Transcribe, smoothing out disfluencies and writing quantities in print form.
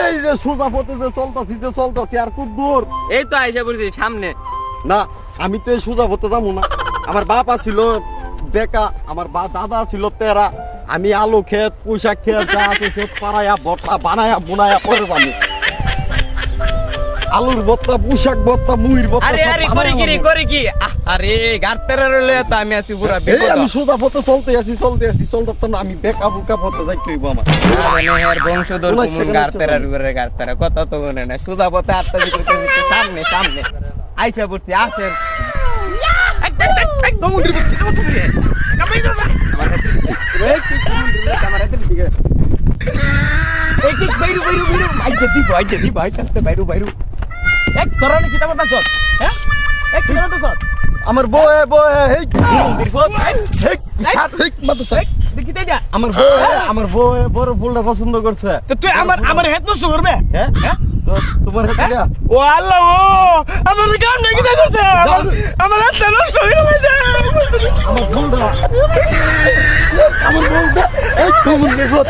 এই যে সোজা পথে যে চলতাছি আর খুব দূর। এই তো আইসা পড়ছি সামনে। না আমি তো এই সোজা পথে যাবো না। আমার বাবা ছিল বেকা, আমার দাদা ছিল তেরা। আমি আলু ক্ষেত পুঁইশাক ক্ষেত যা আছে সব পাড়াইয়া ভর্তা বানায়া বুনায়া পরে বানি। আলুর ভর্তা, পুঁইশাক ভর্তা, মুইর ভর্তা। আরে আরে করি কি আরে গার্তেরা রইলে তো আমি আছি পুরা এই আমি সোজা পথে চলতে চলতাম না। আমি বেকা বুকা পথে যাইতে হইব আমার। আরে বংশধর কুমুন গার্তেরা কথা তো মনে না। সুদা পথে আটটা দিতে সামনে আইসা পড়ছি আসেন। একদম উন্ডি পড়ছি কামাই দাও আমার হাতে দিকে এই কি বাইরু আইতে দি ভাই কাটতে বাইরু এক ধরনে কিতা বলতাছ হ্যাঁ এক কি বলতাছ আমার বয়ে হেই বিরফত হেই হেই মাদসা দেখিতে যা আমার বয়ে বড় ফুলটা পছন্দ করছে। তো তুই আমার হেড নষ্ট করবে হ্যাঁ তো তোমার হাতে দিয়া ও আল্লাহ ও আমার গান নাকি করছে আমার হাত নষ্ট হয়ে গেছে আমার ফুলটা এই কমন বিরফত